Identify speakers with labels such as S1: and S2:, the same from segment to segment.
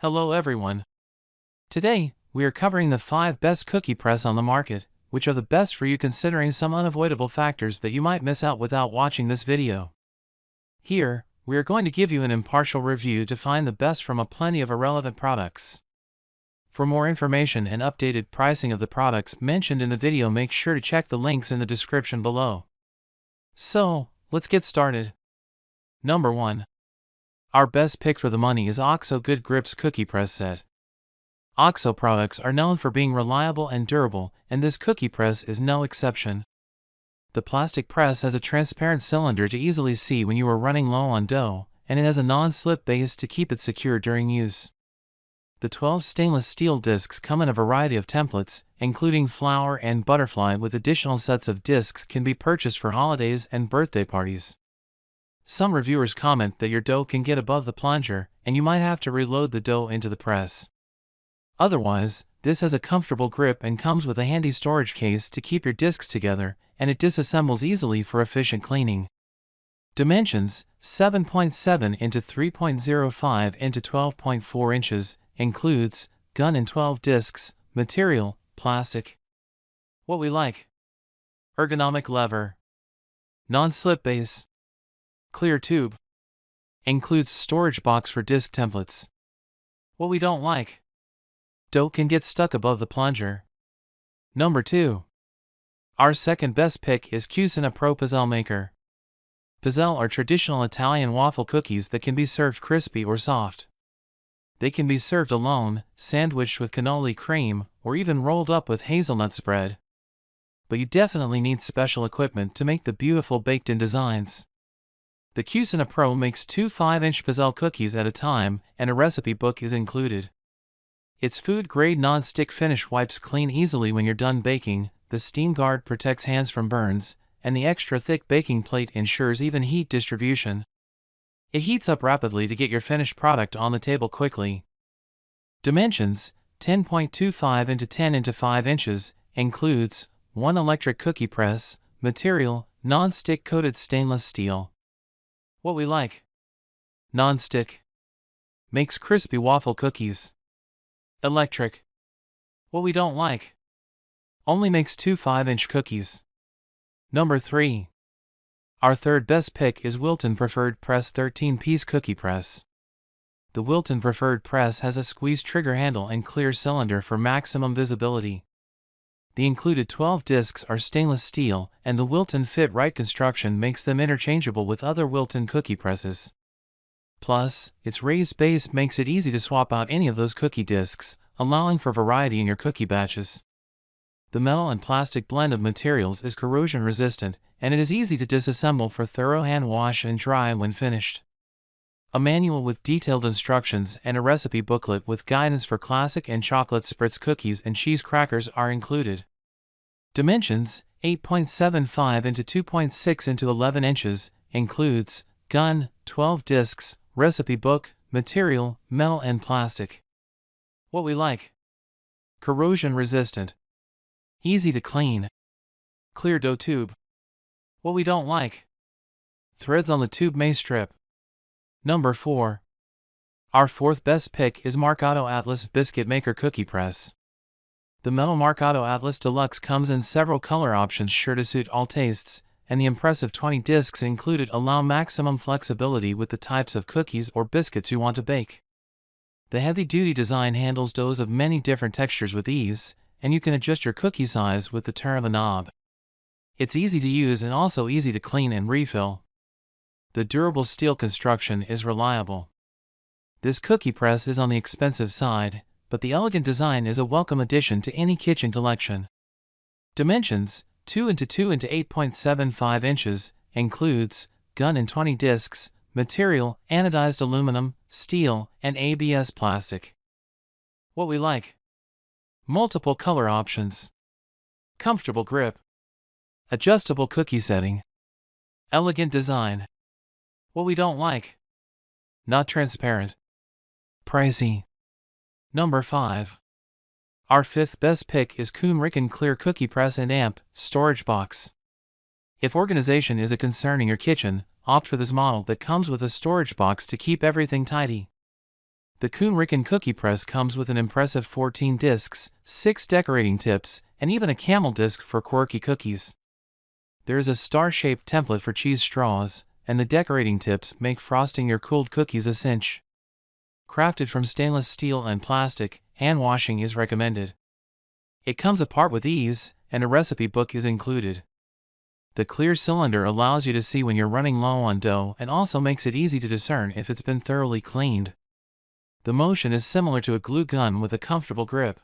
S1: Hello everyone. Today, we are covering the 5 best cookie press on the market, which are the best for you considering some unavoidable factors that you might miss out without watching this video. Here, we are going to give you an impartial review to find the best from a plenty of irrelevant products. For more information and updated pricing of the products mentioned in the video, make sure to check the links in the description below. So, let's get started. Number 1. Our best pick for the money is OXO Good Grips Cookie Press Set. OXO products are known for being reliable and durable, and this cookie press is no exception. The plastic press has a transparent cylinder to easily see when you are running low on dough, and it has a non-slip base to keep it secure during use. The 12 stainless steel discs come in a variety of templates, including flower and butterfly, with additional sets of discs can be purchased for holidays and birthday parties. Some reviewers comment that your dough can get above the plunger, and you might have to reload the dough into the press. Otherwise, this has a comfortable grip and comes with a handy storage case to keep your discs together, and it disassembles easily for efficient cleaning. Dimensions: 7.7 into 3.05 into 12.4 inches, includes gun and 12 discs, material, plastic. What we like: ergonomic lever, non-slip base, clear tube, includes storage box for disc templates. What we don't like: dough can get stuck above the plunger. Number 2. Our second best pick is Cucina Pro Pizzelle Maker. Pizzelle are traditional Italian waffle cookies that can be served crispy or soft. They can be served alone, sandwiched with cannoli cream, or even rolled up with hazelnut spread. But you definitely need special equipment to make the beautiful baked-in designs. The Cucina Pro makes 2 5-inch pizzelle cookies at a time, and a recipe book is included. Its food-grade non-stick finish wipes clean easily when you're done baking, the steam guard protects hands from burns, and the extra thick baking plate ensures even heat distribution. It heats up rapidly to get your finished product on the table quickly. Dimensions: 10.25 into 10 into 5 inches, includes 1 electric cookie press, material, non-stick coated stainless steel. What we like: non-stick, makes crispy waffle cookies. Electric. What we don't like: only makes 2 5-inch cookies. Number 3. Our third best pick is Wilton Preferred Press 13-piece cookie press. The Wilton Preferred Press has a squeeze trigger handle and clear cylinder for maximum visibility. The included 12 discs are stainless steel, and the Wilton Fit Right construction makes them interchangeable with other Wilton cookie presses. Plus, its raised base makes it easy to swap out any of those cookie discs, allowing for variety in your cookie batches. The metal and plastic blend of materials is corrosion resistant, and it is easy to disassemble for thorough hand wash and dry when finished. A manual with detailed instructions and a recipe booklet with guidance for classic and chocolate spritz cookies and cheese crackers are included. Dimensions: 8.75 into 2.6 into 11 inches, includes gun, 12 discs, recipe book, material, metal and plastic. What we like: corrosion resistant, easy to clean, clear dough tube. What we don't like: threads on the tube may strip. Number 4. Our fourth best pick is Marcato Atlas Biscuit Maker Cookie Press. The metal Marcato Atlas Deluxe comes in several color options sure to suit all tastes, and the impressive 20 discs included allow maximum flexibility with the types of cookies or biscuits you want to bake. The heavy-duty design handles doughs of many different textures with ease, and you can adjust your cookie size with the turn of a knob. It's easy to use and also easy to clean and refill. The durable steel construction is reliable. This cookie press is on the expensive side, but the elegant design is a welcome addition to any kitchen collection. Dimensions: 2 into 2 into 8.75 inches, includes gun and 20 discs, material, anodized aluminum, steel, and ABS plastic. What we like: multiple color options, comfortable grip, adjustable cookie setting, elegant design. What we don't like: not transparent, pricey. Number 5. Our fifth best pick is Kuhn Rikon Clear Cookie Press and Amp Storage Box. If organization is a concern in your kitchen, opt for this model that comes with a storage box to keep everything tidy. The Kuhn Rikon cookie press comes with an impressive 14 discs, 6 decorating tips, and even a camel disc for quirky cookies. There is a star-shaped template for cheese straws, and the decorating tips make frosting your cooled cookies a cinch. Crafted from stainless steel and plastic, hand washing is recommended. It comes apart with ease, and a recipe book is included. The clear cylinder allows you to see when you're running low on dough and also makes it easy to discern if it's been thoroughly cleaned. The motion is similar to a glue gun with a comfortable grip.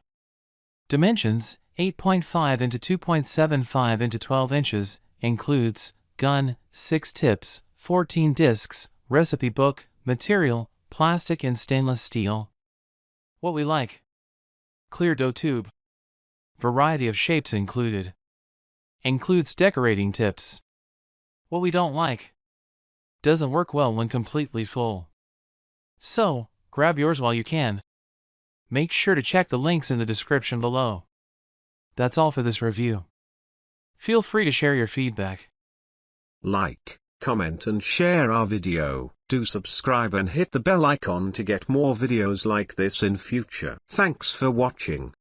S1: Dimensions: 8.5 into 2.75 into 12 inches, includes gun, 6 tips, 14 discs, recipe book, material, plastic and stainless steel. What we like: clear dough tube. Variety of shapes included. Includes decorating tips. What we don't like: doesn't work well when completely full. So, grab yours while you can. Make sure to check the links in the description below. That's all for this review. Feel free to share your feedback.
S2: Like, comment and share our video. Do subscribe and hit the bell icon to get more videos like this in future. Thanks for watching.